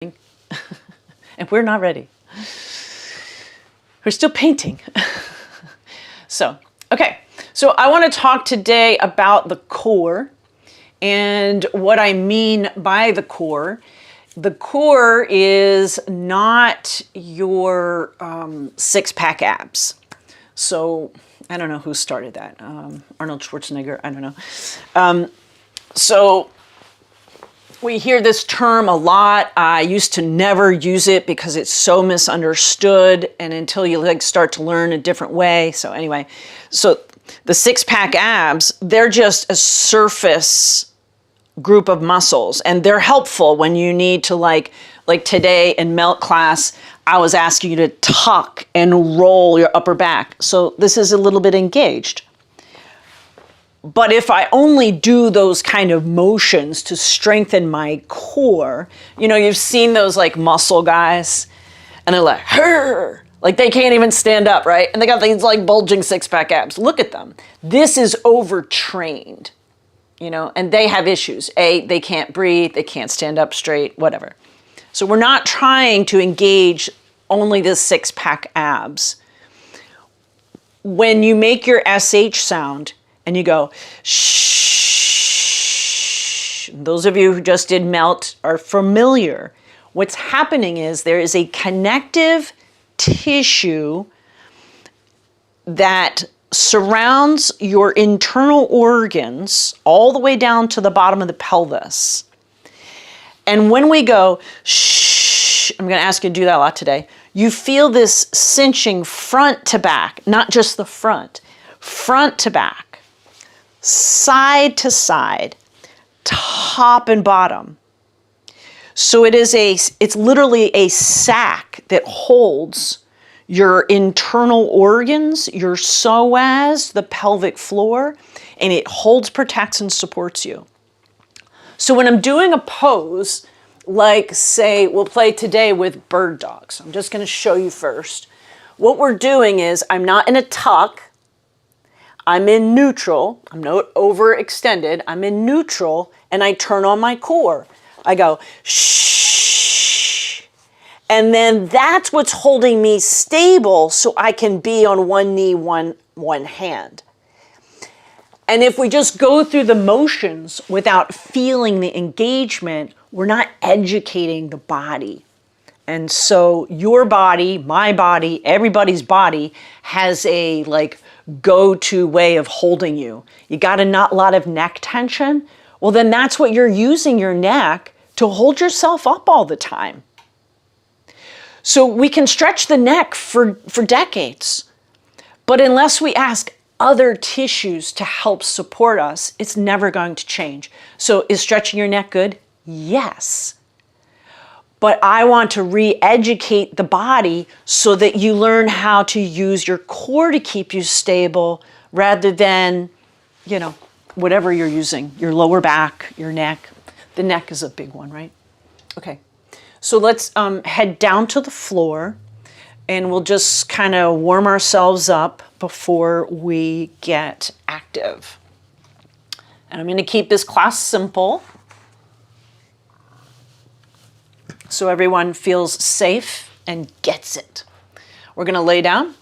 And we're not ready. We're still painting. Okay, so I want to talk today about the core and what I mean by the core. The core is not your six-pack abs. So I don't know who started that. Arnold Schwarzenegger, I don't know. So we hear this term a lot. I used to never use it because it's so misunderstood, and until you start to learn a different way. So anyway, so the six-pack abs, they're just a surface group of muscles, and they're helpful when you need to like today in melt class, I was asking you to tuck and roll your upper back. So this is a little bit engaged. But if I only do those kind of motions to strengthen my core, you've seen those like muscle guys and they're like, "Hurr!" Like they can't even stand up, right? And they got these like bulging six-pack abs. Look at them. This is overtrained, and they have issues. They can't breathe, they can't stand up straight, whatever. So we're not trying to engage only the six-pack abs. When you make your SH sound, and you go, shh. Those of you who just did melt are familiar. What's happening is there is a connective tissue that surrounds your internal organs all the way down to the bottom of the pelvis. And when we go, shh, I'm going to ask you to do that a lot today, you feel this cinching front to back, not just the front to back. Side to side, top and bottom. So it's literally a sac that holds your internal organs, your psoas, the pelvic floor, and it holds, protects, and supports you. So when I'm doing a pose, like say we'll play today with bird dogs. I'm just going to show you first. What we're doing is I'm not in a tuck. I'm in neutral, I'm not overextended, I'm in neutral, and I turn on my core. I go, shh. And then that's what's holding me stable so I can be on one knee, one hand. And if we just go through the motions without feeling the engagement, we're not educating the body. And so your body, my body, everybody's body has a go-to way of holding you. You got a lot of neck tension? Well, then that's what you're using your neck to hold yourself up all the time. So we can stretch the neck for decades, but unless we ask other tissues to help support us, it's never going to change. So is stretching your neck good? Yes. But I want to re-educate the body so that you learn how to use your core to keep you stable rather than, whatever you're using, your lower back, your neck. The neck is a big one, right? Okay, so let's head down to the floor and we'll just kind of warm ourselves up before we get active. And I'm going to keep this class simple, so everyone feels safe and gets it. We're going to lay down.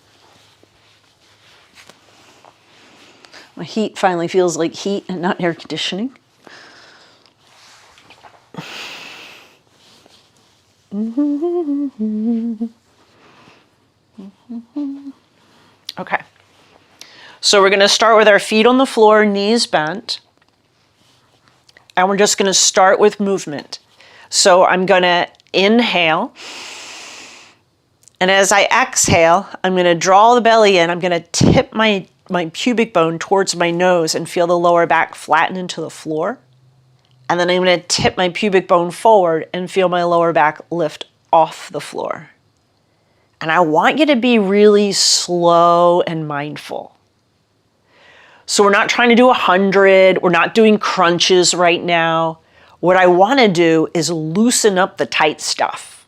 My heat finally feels like heat and not air conditioning. Okay. So we're going to start with our feet on the floor, knees bent. And we're just going to start with movement. So I'm going to inhale, and as I exhale, I'm going to draw the belly in. I'm going to tip my pubic bone towards my nose and feel the lower back flatten into the floor. And then I'm going to tip my pubic bone forward and feel my lower back lift off the floor. And I want you to be really slow and mindful. So we're not trying to do 100. We're not doing crunches right now. What I want to do is loosen up the tight stuff.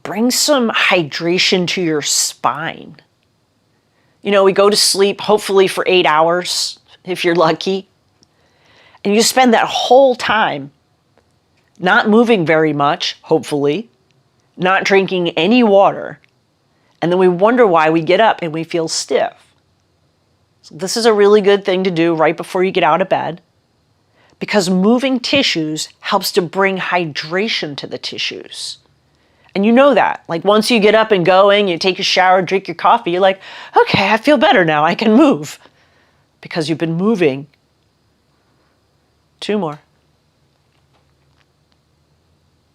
Bring some hydration to your spine. We go to sleep hopefully for 8 hours, if you're lucky. And you spend that whole time not moving very much, hopefully, not drinking any water. And then we wonder why we get up and we feel stiff. So this is a really good thing to do right before you get out of bed, because moving tissues helps to bring hydration to the tissues. And you know that. Like once you get up and going, you take a shower, drink your coffee, you're like, okay, I feel better now, I can move. Because you've been moving. 2 more.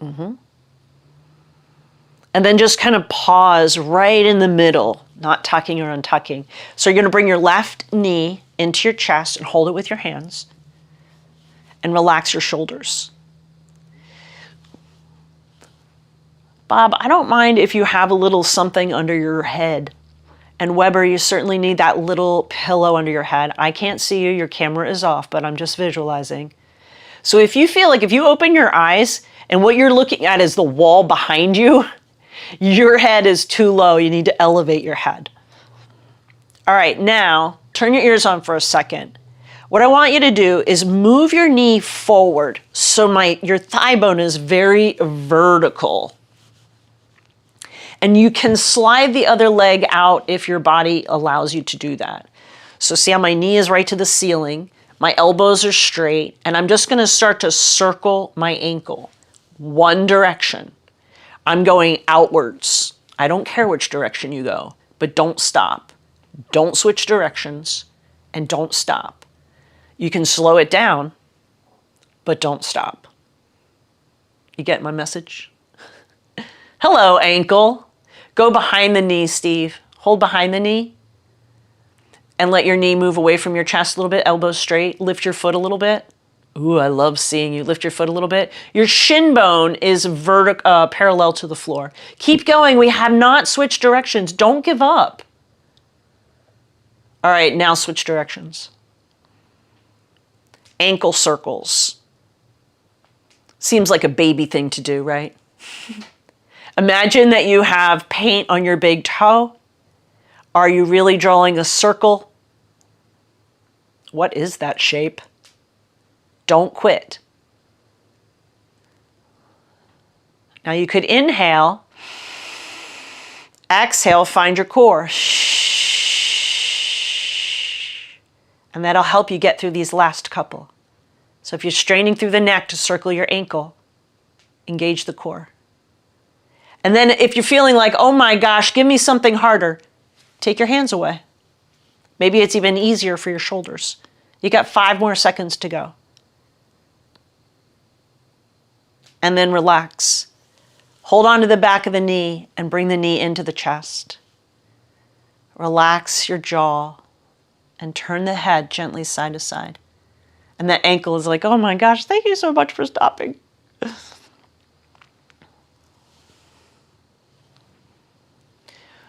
And then just kind of pause right in the middle, not tucking or untucking. So you're going to bring your left knee into your chest and hold it with your hands. And relax your shoulders. Bob, I don't mind if you have a little something under your head. And Weber, you certainly need that little pillow under your head. I can't see you, your camera is off, but I'm just visualizing. So if you feel like if you open your eyes and what you're looking at is the wall behind you, your head is too low. You need to elevate your head. All right, now turn your ears on for a second. What I want you to do is move your knee forward so your thigh bone is very vertical. And you can slide the other leg out if your body allows you to do that. So see how my knee is right to the ceiling, my elbows are straight, and I'm just gonna start to circle my ankle. One direction. I'm going outwards. I don't care which direction you go, but don't stop. Don't switch directions, and don't stop. You can slow it down, but don't stop. You get my message? Hello, ankle. Go behind the knee, Steve. Hold behind the knee. And let your knee move away from your chest a little bit, elbows straight. Lift your foot a little bit. Ooh, I love seeing you lift your foot a little bit. Your shin bone is parallel to the floor. Keep going. We have not switched directions. Don't give up. All right, now switch directions. Ankle circles. Seems like a baby thing to do, right? Imagine that you have paint on your big toe. Are you really drawing a circle? What is that shape? Don't quit. Now you could inhale, exhale, find your core. And that'll help you get through these last couple. So if you're straining through the neck to circle your ankle, engage the core. And then if you're feeling like, oh my gosh, give me something harder, take your hands away. Maybe it's even easier for your shoulders. You got 5 more seconds to go. And then relax. Hold on to the back of the knee and bring the knee into the chest. Relax your jaw and turn the head gently side to side. And that ankle is like, oh my gosh, thank you so much for stopping.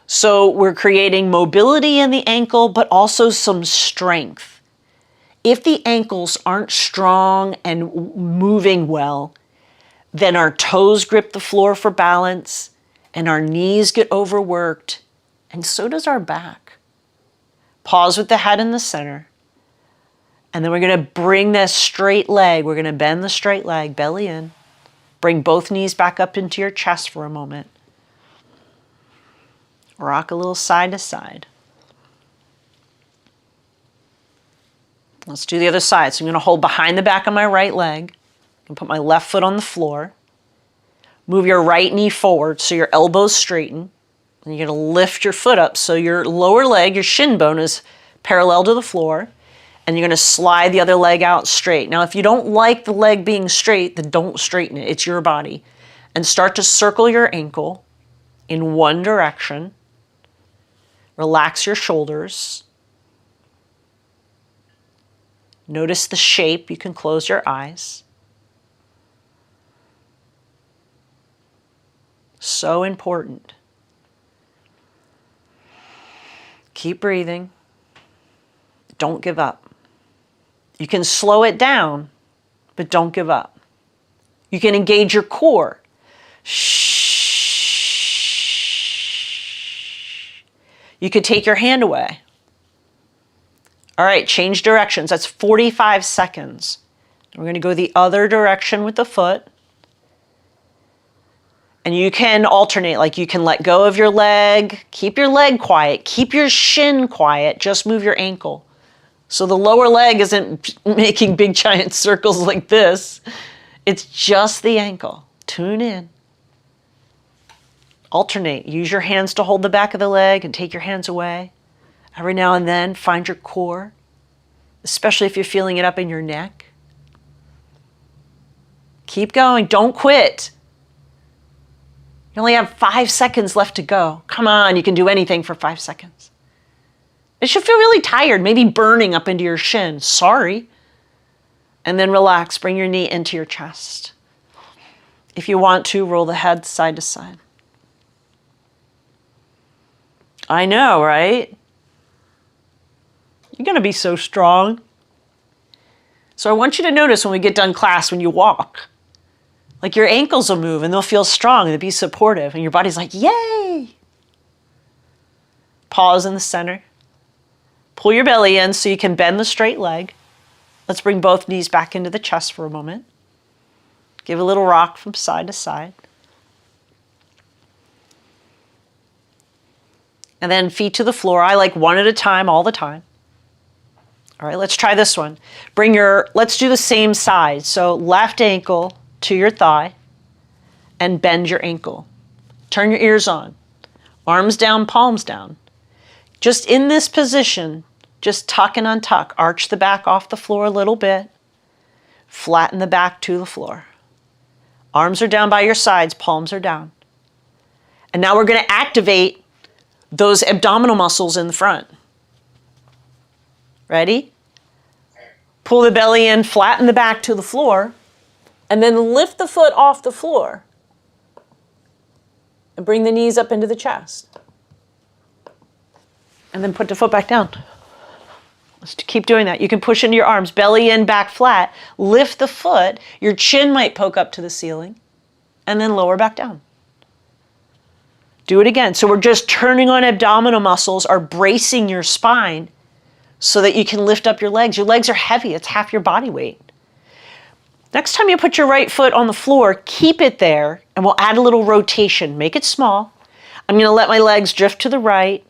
So we're creating mobility in the ankle, but also some strength. If the ankles aren't strong and moving well, then our toes grip the floor for balance, and our knees get overworked, and so does our back. Pause with the head in the center. And then we're going to bring this straight leg. We're going to bend the straight leg, belly in. Bring both knees back up into your chest for a moment. Rock a little side to side. Let's do the other side. So I'm going to hold behind the back of my right leg. And put my left foot on the floor. Move your right knee forward so your elbows straighten. And you're going to lift your foot up so your lower leg, your shin bone, is parallel to the floor. And you're going to slide the other leg out straight. Now, if you don't like the leg being straight, then don't straighten it. It's your body. And start to circle your ankle in one direction. Relax your shoulders. Notice the shape. You can close your eyes. So important. Keep breathing. Don't give up. You can slow it down, but don't give up. You can engage your core. Shh. You could take your hand away. All right, change directions. That's 45 seconds. We're going to go the other direction with the foot. And you can alternate, like you can let go of your leg, keep your leg quiet, keep your shin quiet, just move your ankle. So the lower leg isn't making big giant circles like this. It's just the ankle. Tune in. Alternate. Use your hands to hold the back of the leg and take your hands away. Every now and then, find your core, especially if you're feeling it up in your neck. Keep going. Don't quit. You only have 5 seconds left to go. Come on, you can do anything for 5 seconds. It should feel really tired, maybe burning up into your shin. Sorry. And then relax. Bring your knee into your chest. If you want to, roll the head side to side. I know, right? You're going to be so strong. So I want you to notice when we get done class, when you walk, like your ankles will move and they'll feel strong and they'll be supportive. And your body's like, yay! Pause in the center. Pull your belly in so you can bend the straight leg. Let's bring both knees back into the chest for a moment. Give a little rock from side to side. And then feet to the floor. I like one at a time all the time. All right, let's try this one. Let's do the same side. So left ankle to your thigh and bend your ankle. Turn your ears on. Arms down, palms down. Just in this position, just tuck and untuck. Arch the back off the floor a little bit. Flatten the back to the floor. Arms are down by your sides, palms are down. And now we're going to activate those abdominal muscles in the front. Ready? Pull the belly in, flatten the back to the floor, and then lift the foot off the floor. And bring the knees up into the chest. And then put the foot back down. Let's keep doing that. You can push into your arms, belly in, back flat. Lift the foot. Your chin might poke up to the ceiling. And then lower back down. Do it again. So we're just turning on abdominal muscles, are bracing your spine so that you can lift up your legs. Your legs are heavy. It's half your body weight. Next time you put your right foot on the floor, keep it there, and we'll add a little rotation. Make it small. I'm going to let my legs drift to the right,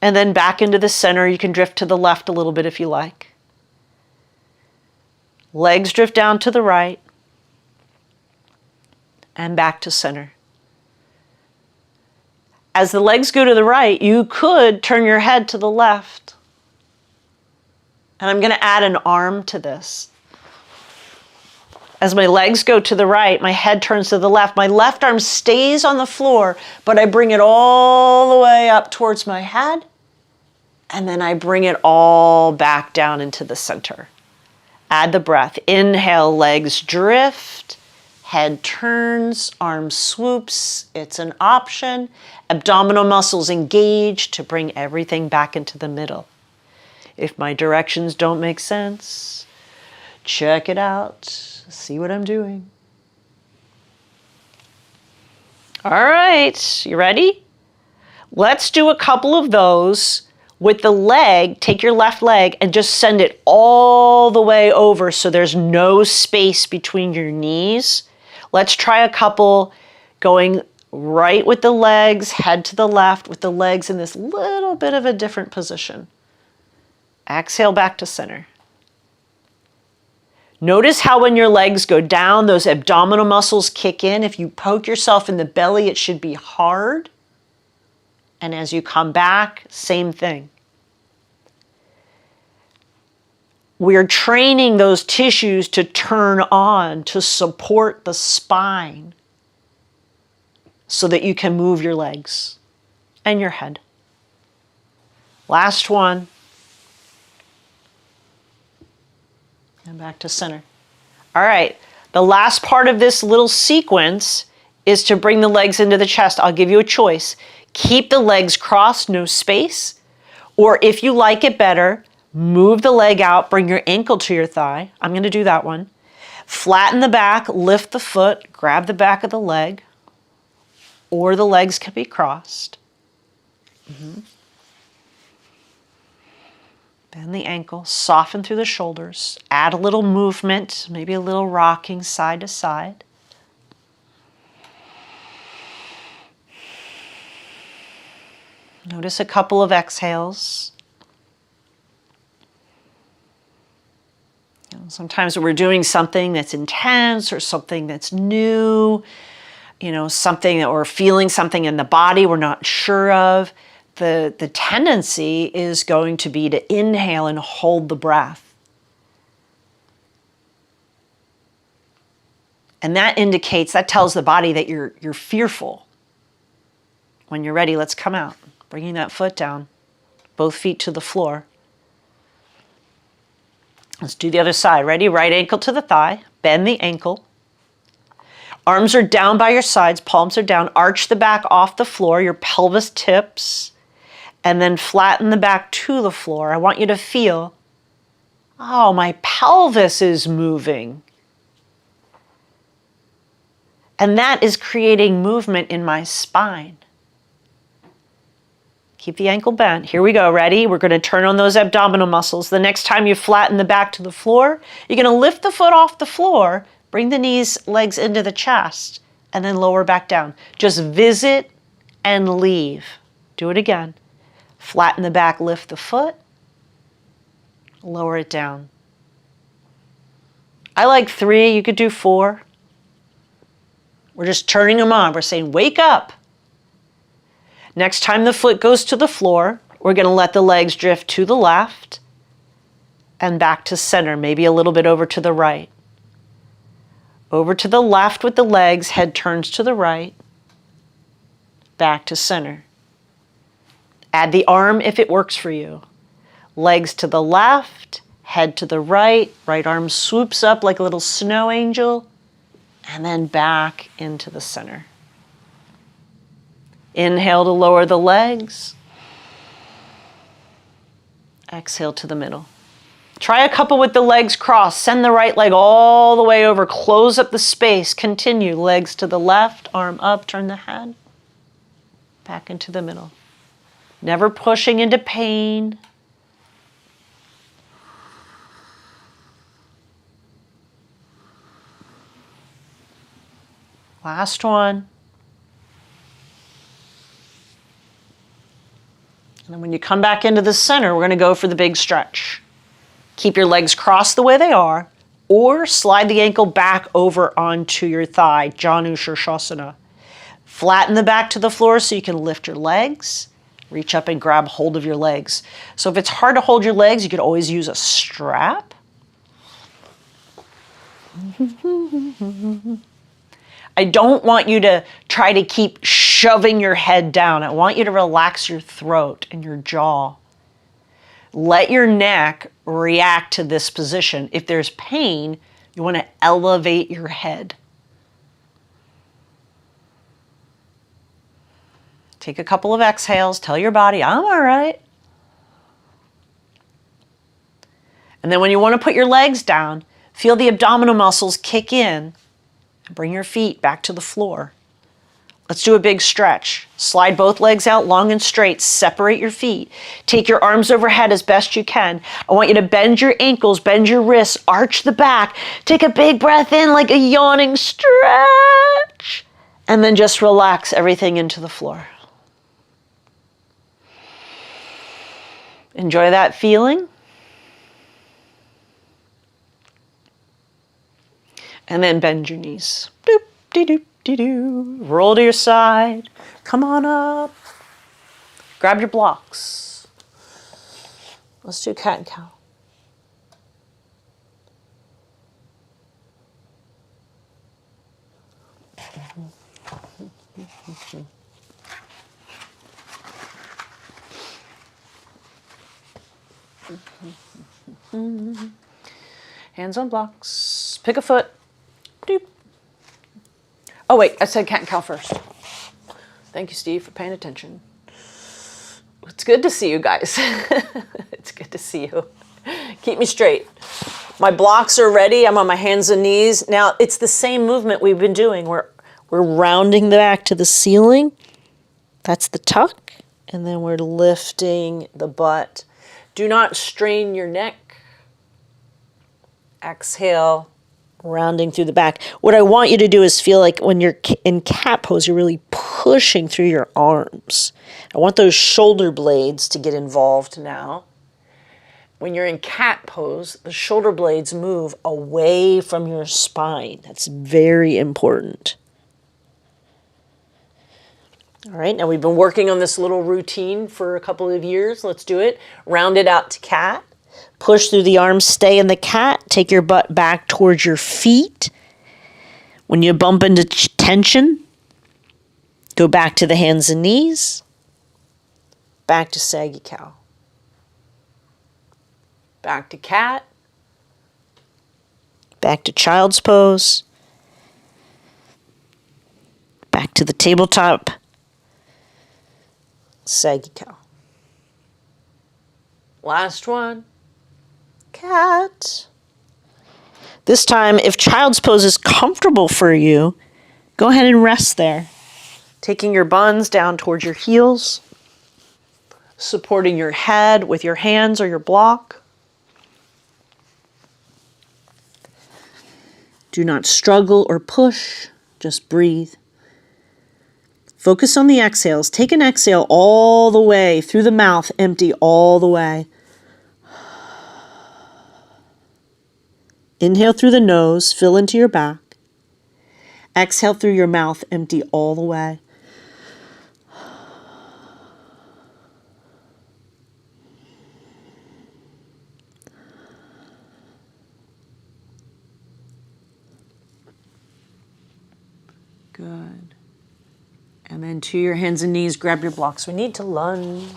and then back into the center. You can drift to the left a little bit if you like. Legs drift down to the right, and back to center. As the legs go to the right, you could turn your head to the left. And I'm going to add an arm to this. As my legs go to the right, my head turns to the left. My left arm stays on the floor, but I bring it all the way up towards my head. And then I bring it all back down into the center. Add the breath. Inhale, legs drift. Head turns, arm swoops. It's an option. Abdominal muscles engage to bring everything back into the middle. If my directions don't make sense, check it out. See what I'm doing. All right, you ready? Let's do a couple of those with the leg. Take your left leg and just send it all the way over so there's no space between your knees. Let's try a couple going right with the legs, head to the left with the legs in this little bit of a different position. Exhale back to center. Notice how when your legs go down, those abdominal muscles kick in. If you poke yourself in the belly, it should be hard. And as you come back, same thing. We're training those tissues to turn on, to support the spine so that you can move your legs and your head. Last one. And back to center. All right, the last part of this little sequence is to bring the legs into the chest. I'll give you a choice. Keep the legs crossed, no space. Or if you like it better, move the leg out, bring your ankle to your thigh. I'm going to do that one. Flatten the back, lift the foot, grab the back of the leg. Or the legs can be crossed. Bend the ankle, soften through the shoulders, add a little movement, maybe a little rocking side to side. Notice a couple of exhales. Sometimes when we're doing something that's intense or something that's new, something that we're feeling something in the body we're not sure of, the tendency is going to be to inhale and hold the breath. And that tells the body that you're fearful. When you're ready, let's come out. Bringing that foot down, both feet to the floor. Let's do the other side. Ready? Right ankle to the thigh. Bend the ankle. Arms are down by your sides. Palms are down. Arch the back off the floor. Your pelvis tips. And then flatten the back to the floor. I want you to feel, oh, my pelvis is moving. And that is creating movement in my spine. Keep the ankle bent. Here we go. Ready? We're going to turn on those abdominal muscles. The next time you flatten the back to the floor, you're going to lift the foot off the floor, bring the knees, legs into the chest, and then lower back down. Just visit and leave. Do it again. Flatten the back, lift the foot, lower it down. I like 3. You could do 4. We're just turning them on. We're saying, wake up. Next time the foot goes to the floor, we're going to let the legs drift to the left and back to center, maybe a little bit over to the right. Over to the left with the legs, head turns to the right, back to center. Add the arm if it works for you. Legs to the left, head to the right, right arm swoops up like a little snow angel, and then back into the center. Inhale to lower the legs. Exhale to the middle. Try a couple with the legs crossed. Send the right leg all the way over. Close up the space. Continue. Legs to the left, arm up, turn the head. Back into the middle. Never pushing into pain. Last one. And then when you come back into the center, we're going to go for the big stretch. Keep your legs crossed the way they are, or slide the ankle back over onto your thigh, Janu Shirshasana. Flatten the back to the floor so you can lift your legs. Reach up and grab hold of your legs. So if it's hard to hold your legs, you could always use a strap. I don't want you to try to keep shoving your head down. I want you to relax your throat and your jaw. Let your neck react to this position. If there's pain, you want to elevate your head. Take a couple of exhales. Tell your body, I'm all right. And then when you want to put your legs down, feel the abdominal muscles kick in. Bring your feet back to the floor. Let's do a big stretch. Slide both legs out long and straight. Separate your feet. Take your arms overhead as best you can. I want you to bend your ankles, bend your wrists, arch the back. Take a big breath in like a yawning stretch. And then just relax everything into the floor. Enjoy that feeling. And then bend your knees. Doop, dee, doop, dee, doo. Roll to your side. Come on up. Grab your blocks. Let's do cat and cow. Hands on blocks. Pick a foot. Doop. Oh wait, I said cat and cow first. Thank you, Steve, for paying attention. It's good to see you guys. It's good to see you. Keep me straight. My blocks are ready. I'm on my hands and knees. Now, it's the same movement we've been doing. We're rounding the back to the ceiling. That's the tuck. And then we're lifting the butt. Do not strain your neck. Exhale, rounding through the back. What I want you to do is feel like when you're in cat pose, you're really pushing through your arms. I want those shoulder blades to get involved now. When you're in cat pose, the shoulder blades move away from your spine. That's very important. All right, now we've been working on this little routine for a couple of years. Let's do it. Round it out to cat. Push through the arms, stay in the cat. Take your butt back towards your feet. When you bump into tension, go back to the hands and knees. Back to saggy cow. Back to cat. Back to child's pose. Back to the tabletop. Saggy cow. Last one. Cat. This time, if child's pose is comfortable for you, go ahead and rest there. Taking your buns down towards your heels. Supporting your head with your hands or your block. Do not struggle or push. Just breathe. Focus on the exhales. Take an exhale all the way through the mouth, empty all the way. Inhale through the nose, fill into your back. Exhale through your mouth, empty all the way. Good. And then to your hands and knees, grab your blocks. We need to lunge.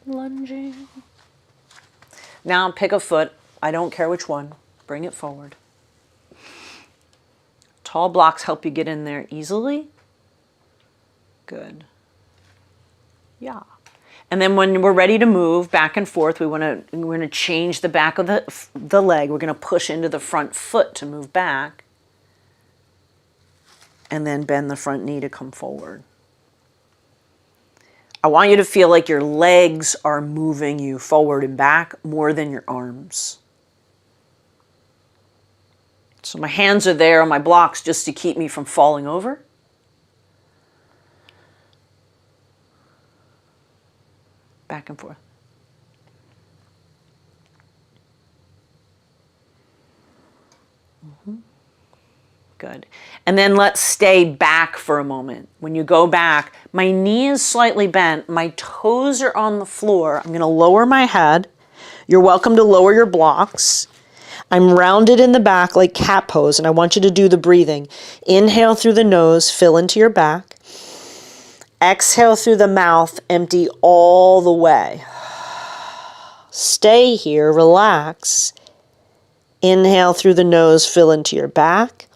Lunging. Now pick a foot. I don't care which one. Bring it forward. Tall blocks help you get in there easily. Good. Yeah. And then when we're ready to move back and forth, we're going to change the back of the leg. We're going to push into the front foot to move back. And then bend the front knee to come forward. I want you to feel like your legs are moving you forward and back more than your arms. So my hands are there on my blocks just to keep me from falling over. Back and forth. Good. And then let's stay back for a moment. When you go back, my knee is slightly bent. My toes are on the floor. I'm going to lower my head. You're welcome to lower your blocks. I'm rounded in the back like cat pose, and I want you to do the breathing. Inhale through the nose, fill into your back. Exhale through the mouth, empty all the way. Stay here, relax. Inhale through the nose, fill into your back.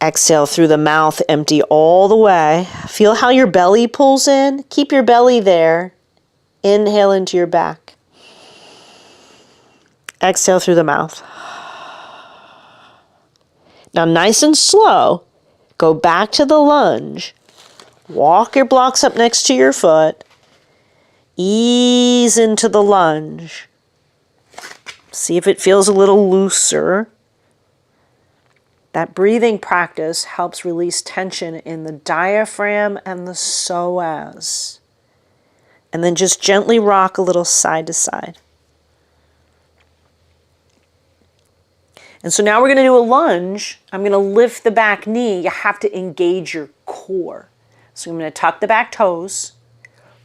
Exhale through the mouth, empty all the way. Feel how your belly pulls in. Keep your belly there. Inhale into your back. Exhale through the mouth. Now nice and slow, go back to the lunge. Walk your blocks up next to your foot. Ease into the lunge. See if it feels a little looser. That breathing practice helps release tension in the diaphragm and the psoas. And then just gently rock a little side to side. And so now we're going to do a lunge. I'm going to lift the back knee. You have to engage your core. So I'm going to tuck the back toes,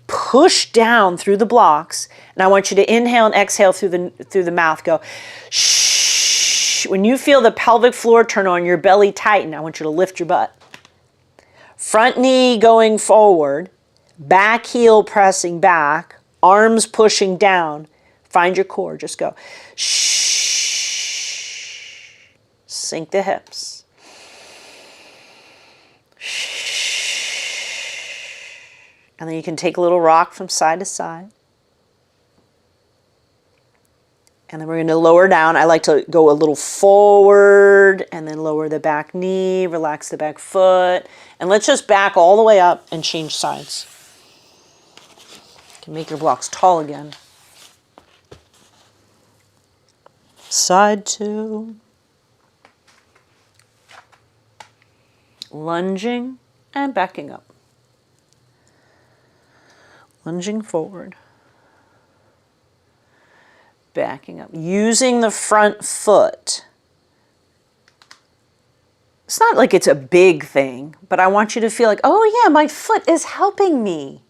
push down through the blocks, and I want you to inhale and exhale through the mouth. Go shh. When you feel the pelvic floor turn on, your belly tighten, I want you to lift your butt. Front knee going forward, back heel pressing back, arms pushing down. Find your core. Just go shh. Sink the hips. Shh. And then you can take a little rock from side to side. And then we're going to lower down. I like to go a little forward and then lower the back knee, relax the back foot. And let's just back all the way up and change sides. You can make your blocks tall again. Side two. Lunging and backing up. Lunging forward. Backing up. Using the front foot. It's not like it's a big thing, but I want you to feel like, oh yeah, my foot is helping me.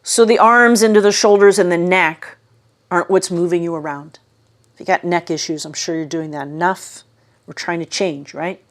So the arms into the shoulders and the neck aren't what's moving you around. If you got neck issues, I'm sure you're doing that enough. We're trying to change, right?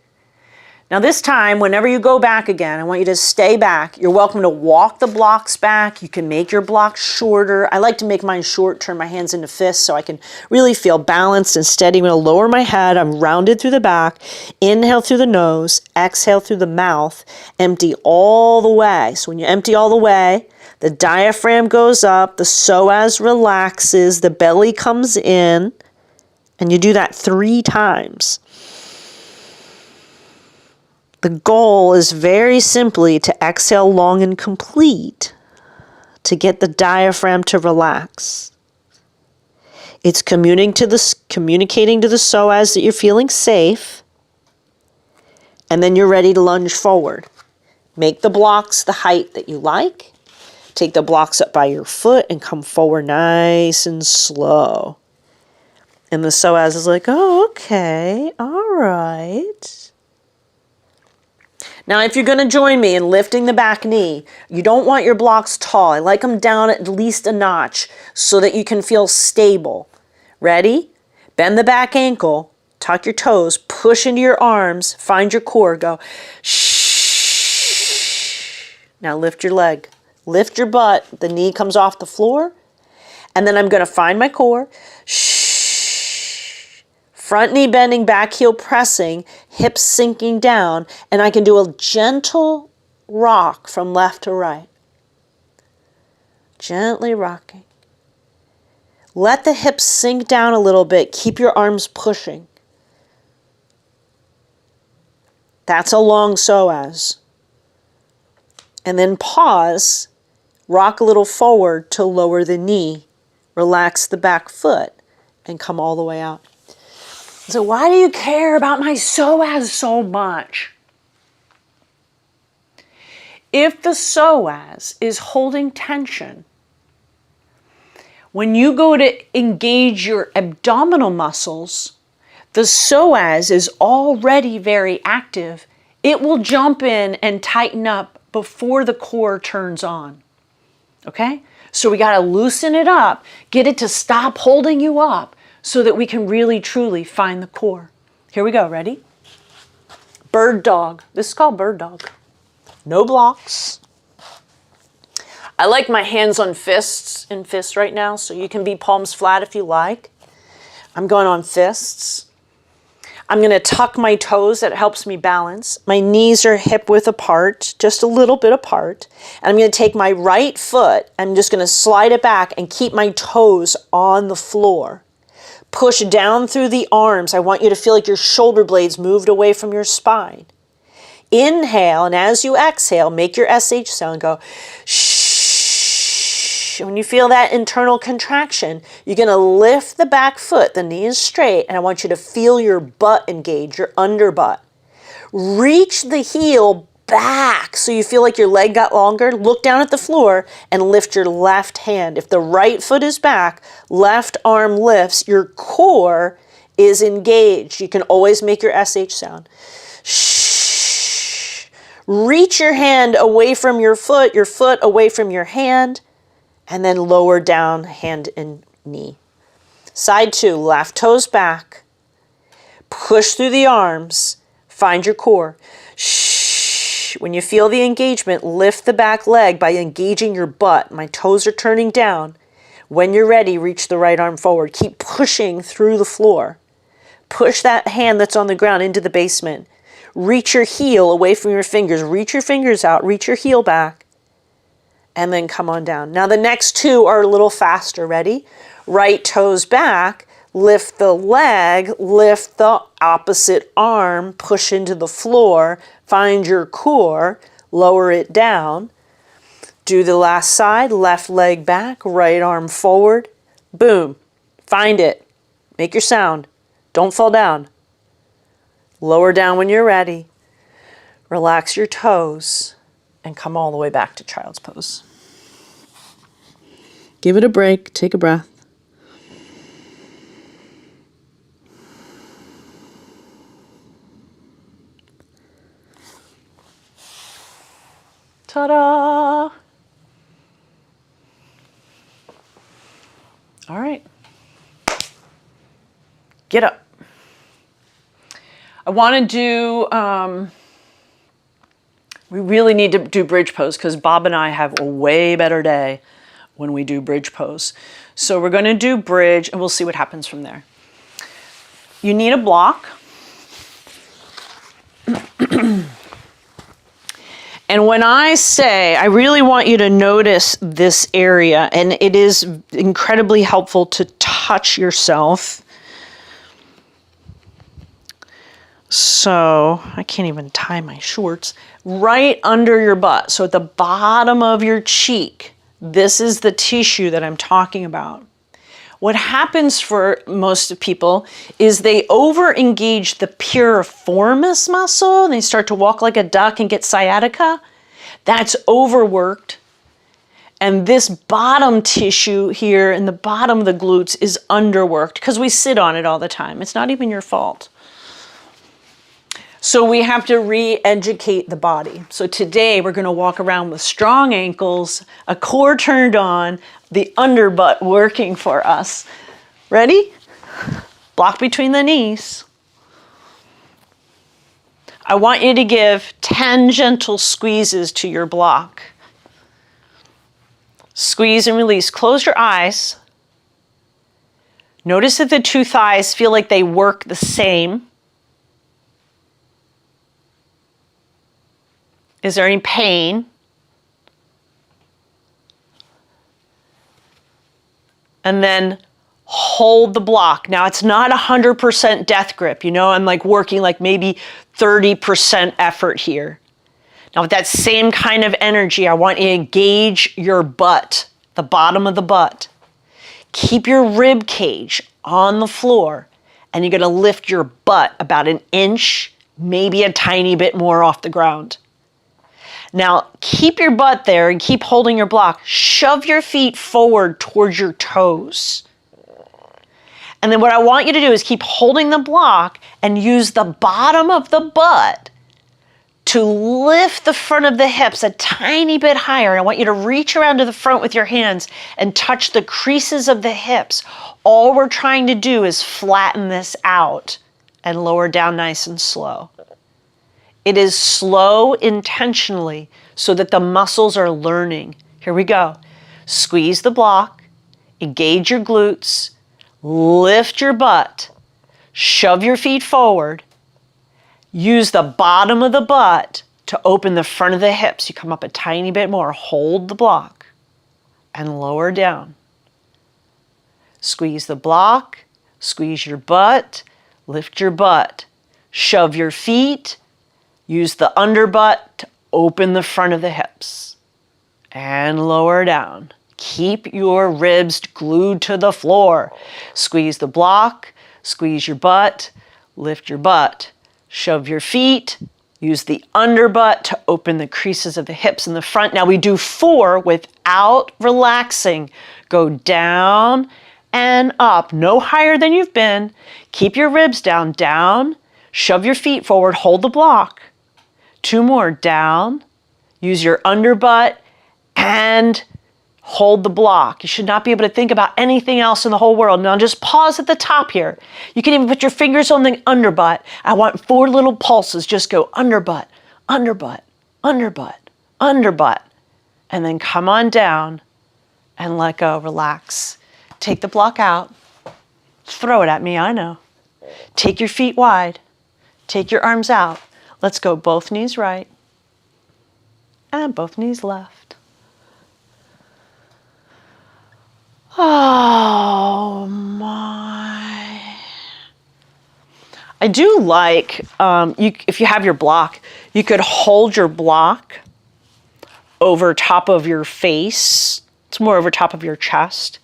Now this time, whenever you go back again, I want you to stay back. You're welcome to walk the blocks back. You can make your blocks shorter. I like to make mine short, turn my hands into fists so I can really feel balanced and steady. I'm going to lower my head. I'm rounded through the back. Inhale through the nose. Exhale through the mouth. Empty all the way. So when you empty all the way, the diaphragm goes up. The psoas relaxes. The belly comes in. And you do that 3 times. The goal is very simply to exhale long and complete to get the diaphragm to relax. It's communicating to the psoas that you're feeling safe, and then you're ready to lunge forward. Make the blocks the height that you like. Take the blocks up by your foot and come forward nice and slow. And the psoas is like, oh, okay, all right. Now, if you're going to join me in lifting the back knee, you don't want your blocks tall. I like them down at least a notch so that you can feel stable. Ready? Bend the back ankle, tuck your toes, push into your arms, find your core, go shh. Now lift your leg. Lift your butt. The knee comes off the floor. And then I'm going to find my core. Shh. Front knee bending, back heel pressing, hips sinking down, and I can do a gentle rock from left to right. Gently rocking. Let the hips sink down a little bit. Keep your arms pushing. That's a long psoas. And then pause, rock a little forward to lower the knee, relax the back foot, and come all the way out. So why do you care about my psoas so much? If the psoas is holding tension, when you go to engage your abdominal muscles, the psoas is already very active. It will jump in and tighten up before the core turns on. Okay? So we got to loosen it up, get it to stop holding you up, so that we can really, truly find the core. Here we go, ready? Bird dog. This is called bird dog. No blocks. I like my hands on fists in fists right now, so you can be palms flat if you like. I'm going on fists. I'm going to tuck my toes. That helps me balance. My knees are hip width apart, just a little bit apart. And I'm going to take my right foot. I'm just going to slide it back and keep my toes on the floor. Push down through the arms. I want you to feel like your shoulder blades moved away from your spine. Inhale, and as you exhale, make your SH sound, go shh. When you feel that internal contraction, you're going to lift the back foot. The knee is straight, and I want you to feel your butt engage, your underbutt. Reach the heel back so you feel like your leg got longer. Look down at the floor and lift your left hand. If the right foot is back, left arm lifts, your core is engaged. You can always make your SH sound. Shh. Reach your hand away from your foot away from your hand, and then lower down hand and knee. Side 2, left toes back. Push through the arms. Find your core. Shh. When you feel the engagement, lift the back leg by engaging your butt. My toes are turning down. When you're ready, reach the right arm forward. Keep pushing through the floor. Push that hand that's on the ground into the basement. Reach your heel away from your fingers. Reach your fingers out. Reach your heel back. And then come on down. Now the next 2 are a little faster. Ready? Right toes back. Lift the leg, lift the opposite arm, push into the floor, find your core, lower it down. Do the last side, left leg back, right arm forward. Boom. Find it. Make your sound. Don't fall down. Lower down when you're ready. Relax your toes and come all the way back to child's pose. Give it a break. Take a breath. Ta-da! All right. Get up. I want to do, we really need to do bridge pose because Bob and I have a way better day when we do bridge pose. So we're going to do bridge and we'll see what happens from there. You need a block. And when I say, I really want you to notice this area, and it is incredibly helpful to touch yourself. So, I can't even tie my shorts. Right under your butt, so at the bottom of your cheek, this is the tissue that I'm talking about. What happens for most people is they over-engage the piriformis muscle, and they start to walk like a duck and get sciatica. That's overworked. And this bottom tissue here in the bottom of the glutes is underworked because we sit on it all the time. It's not even your fault. So we have to re-educate the body. So today we're going to walk around with strong ankles, a core turned on, the underbutt working for us. Ready? Block between the knees. I want you to give 10 gentle squeezes to your block. Squeeze and release. Close your eyes. Notice that the two thighs feel like they work the same. Is there any pain? And then hold the block. Now it's not 100% death grip, you know, I'm like working like maybe 30% effort here. Now with that same kind of energy, I want you to engage your butt, the bottom of the butt. Keep your rib cage on the floor and you're gonna lift your butt about an inch, maybe a tiny bit more off the ground. Now, keep your butt there and keep holding your block. Shove your feet forward towards your toes. And then what I want you to do is keep holding the block and use the bottom of the butt to lift the front of the hips a tiny bit higher. And I want you to reach around to the front with your hands and touch the creases of the hips. All we're trying to do is flatten this out and lower down nice and slow. It is slow intentionally so that the muscles are learning. Here we go. Squeeze the block, engage your glutes, lift your butt, shove your feet forward, use the bottom of the butt to open the front of the hips. You come up a tiny bit more, hold the block, and lower down. Squeeze the block, squeeze your butt, lift your butt, shove your feet, use the underbutt to open the front of the hips and lower down. Keep your ribs glued to the floor. Squeeze the block, squeeze your butt, lift your butt, shove your feet, use the underbutt to open the creases of the hips in the front. Now we do 4 without relaxing. Go down and up, no higher than you've been. Keep your ribs down, shove your feet forward, hold the block. 2 more, down, use your underbutt, and hold the block. You should not be able to think about anything else in the whole world. Now just pause at the top here. You can even put your fingers on the underbutt. I want 4 little pulses. Just go underbutt, underbutt, underbutt, underbutt, and then come on down and let go, relax. Take the block out. Throw it at me, I know. Take your feet wide. Take your arms out. Let's go both knees right and both knees left. Oh my. I do like, if you have your block, you could hold your block over top of your face. It's more over top of your chest.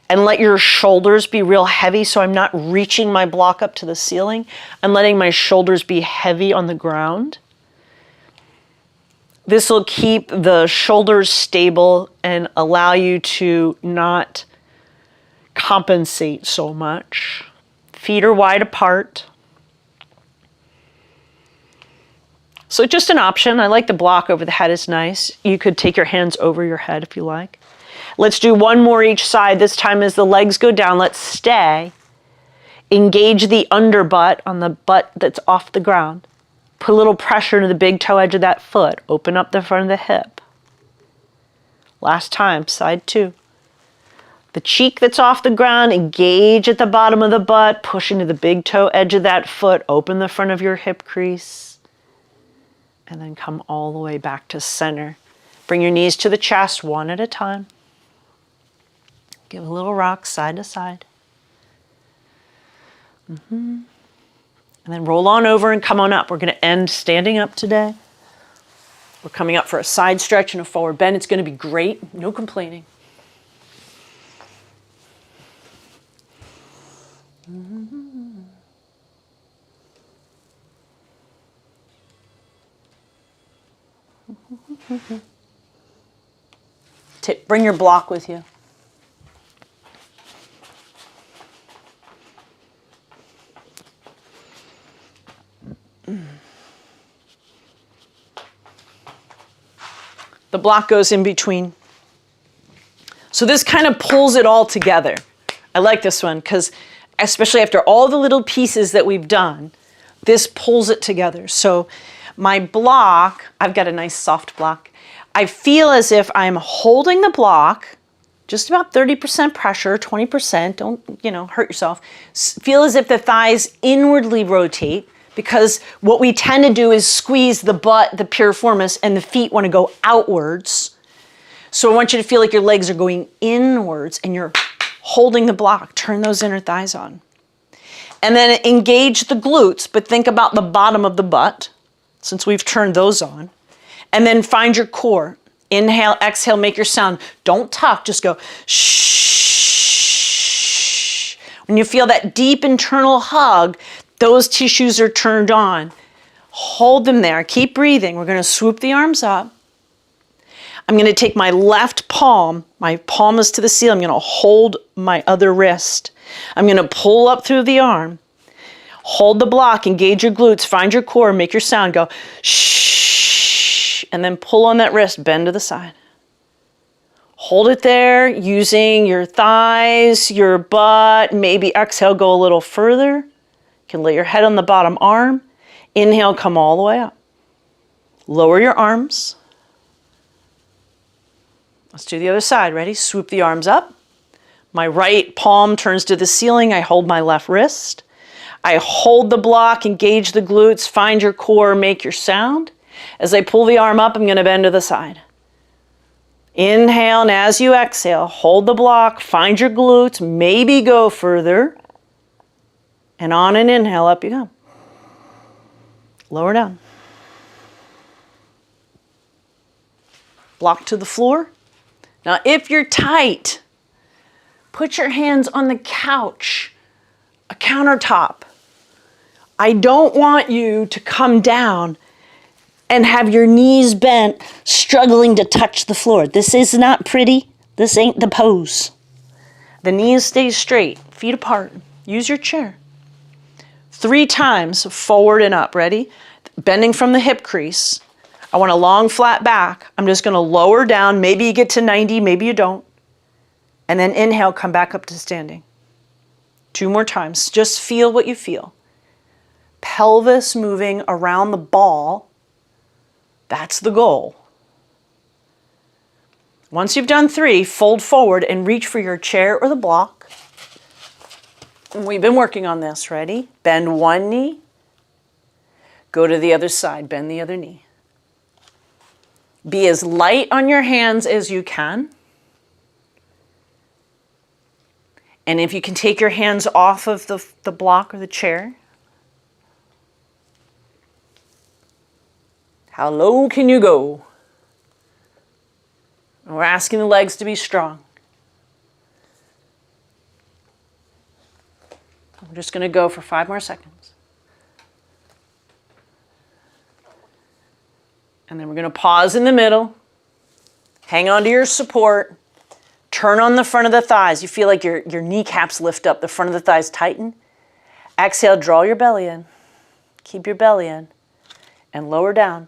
and let your shoulders be real heavy, so I'm not reaching my block up to the ceiling. I'm letting my shoulders be heavy on the ground. This will keep the shoulders stable and allow you to not compensate so much. Feet are wide apart. So just an option. I like the block over the head is nice. You could take your hands over your head if you like. Let's do one more each side. This time as the legs go down, let's stay. Engage the underbutt on the butt that's off the ground. Put a little pressure into the big toe edge of that foot. Open up the front of the hip. Last time, side 2. The cheek that's off the ground, engage at the bottom of the butt, push into the big toe edge of that foot, open the front of your hip crease. And then come all the way back to center. Bring your knees to the chest one at a time. Give a little rock side to side. And then roll on over and come on up. We're going to end standing up today. We're coming up for a side stretch and a forward bend. It's going to be great. No complaining. Bring your block with you. The block goes in between. So this kind of pulls it all together. I like this one because especially after all the little pieces that we've done, this pulls it together. So my block, I've got a nice soft block. I feel as if I'm holding the block, just about 30% pressure, 20%, don't, hurt yourself. Feel as if the thighs inwardly rotate, because what we tend to do is squeeze the butt, the piriformis, and the feet want to go outwards. So I want you to feel like your legs are going inwards and you're holding the block. Turn those inner thighs on. And then engage the glutes, but think about the bottom of the butt, since we've turned those on. And then find your core. Inhale, exhale, make your sound. Don't tuck, just go shh. When you feel that deep internal hug, those tissues are turned on. Hold them there. Keep breathing. We're going to swoop the arms up. I'm going to take my left palm. My palm is to the ceiling. I'm going to hold my other wrist. I'm going to pull up through the arm. Hold the block. Engage your glutes. Find your core. Make your sound. Go shh. And then pull on that wrist. Bend to the side. Hold it there using your thighs, your butt. Maybe exhale, go a little further. You can lay your head on the bottom arm. Inhale, come all the way up. Lower your arms. Let's do the other side. Ready? Swoop the arms up. My right palm turns to the ceiling. I hold my left wrist. I hold the block, engage the glutes, find your core, make your sound. As I pull the arm up, I'm going to bend to the side. Inhale, and as you exhale, hold the block, find your glutes, maybe go further. And on an inhale, up you go. Lower down. Block to the floor. Now, if you're tight, put your hands on the couch, a countertop. I don't want you to come down and have your knees bent, struggling to touch the floor. This is not pretty. This ain't the pose. The knees stay straight, feet apart. Use your chair. 3 times forward and up. Ready? Bending from the hip crease. I want a long, flat back. I'm just going to lower down. Maybe you get to 90, maybe you don't. And then inhale, come back up to standing. 2 more times. Just feel what you feel. Pelvis moving around the ball. That's the goal. Once you've done 3, fold forward and reach for your chair or the block. And we've been working on this. Ready? Bend one knee. Go to the other side. Bend the other knee. Be as light on your hands as you can. And if you can take your hands off of the block or the chair. How low can you go? And we're asking the legs to be strong. I'm just going to go for 5 more seconds. And then we're going to pause in the middle. Hang on to your support. Turn on the front of the thighs. You feel like your kneecaps lift up, the front of the thighs tighten. Exhale, draw your belly in. Keep your belly in. And lower down.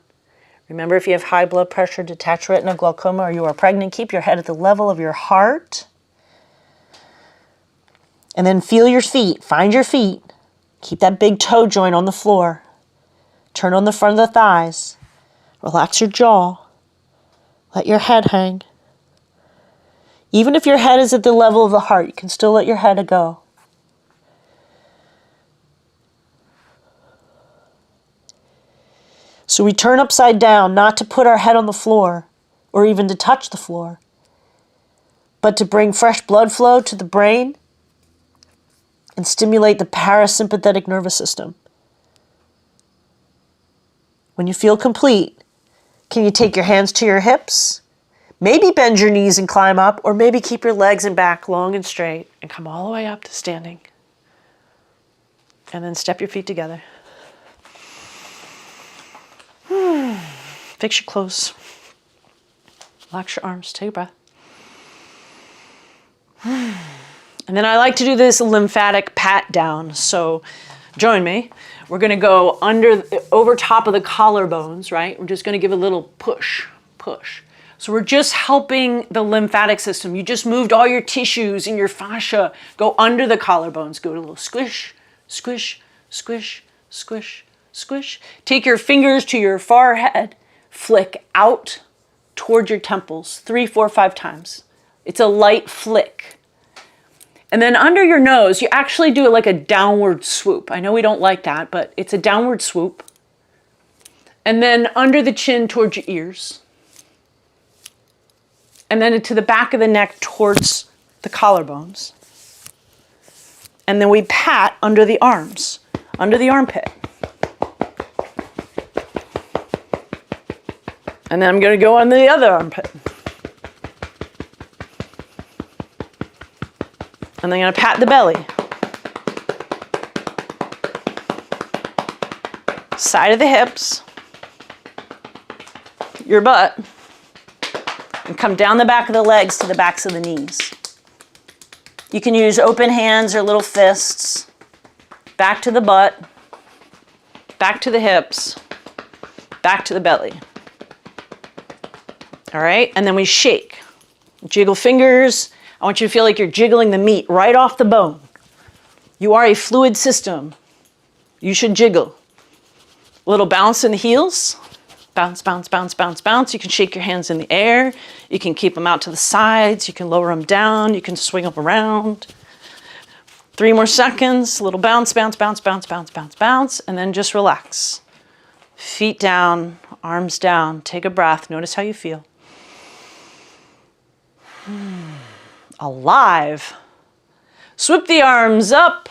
Remember, if you have high blood pressure, detached retina, glaucoma, or you are pregnant, keep your head at the level of your heart. And then feel your feet. Find your feet. Keep that big toe joint on the floor. Turn on the front of the thighs. Relax your jaw. Let your head hang. Even if your head is at the level of the heart, you can still let your head go. So we turn upside down, not to put our head on the floor or even to touch the floor, but to bring fresh blood flow to the brain and stimulate the parasympathetic nervous system. When you feel complete, can you take your hands to your hips? Maybe bend your knees and climb up, or maybe keep your legs and back long and straight and come all the way up to standing. And then step your feet together. Fix your clothes. Relax your arms. Take a breath. And then I like to do this lymphatic pat down. So join me. We're going to go over top of the collarbones, right? We're just going to give a little push. So we're just helping the lymphatic system. You just moved all your tissues and your fascia. Go under the collarbones. Go to a little squish, squish, squish, squish, squish. Take your fingers to your forehead. Flick out toward your temples 3, 4, 5 times. It's a light flick. And then under your nose, you actually do it like a downward swoop. I know we don't like that, but it's a downward swoop. And then under the chin towards your ears. And then to the back of the neck towards the collarbones. And then we pat under the arms, under the armpit. And then I'm going to go on the other armpit. And then I'm going to pat the belly. Side of the hips. Your butt. And come down the back of the legs to the backs of the knees. You can use open hands or little fists. Back to the butt. Back to the hips. Back to the belly. All right, and then we shake. Jiggle fingers. I want you to feel like you're jiggling the meat right off the bone. You are a fluid system. You should jiggle. A little bounce in the heels. Bounce, bounce, bounce, bounce, bounce. You can shake your hands in the air. You can keep them out to the sides. You can lower them down. You can swing them around. 3 more seconds. A little bounce, bounce, bounce, bounce, bounce, bounce, bounce. And then just relax. Feet down, arms down. Take a breath. Notice how you feel. Alive. Swoop the arms up.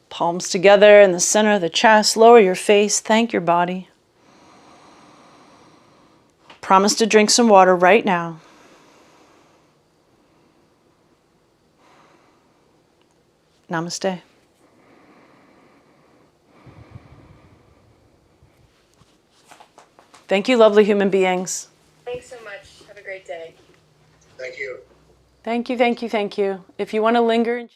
Palms together in the center of the chest. Lower your face. Thank your body. Promise to drink some water right now. Namaste. Thank you, lovely human beings. Thanks so much. Have a great day. Thank you. Thank you, thank you, thank you. If you want to linger and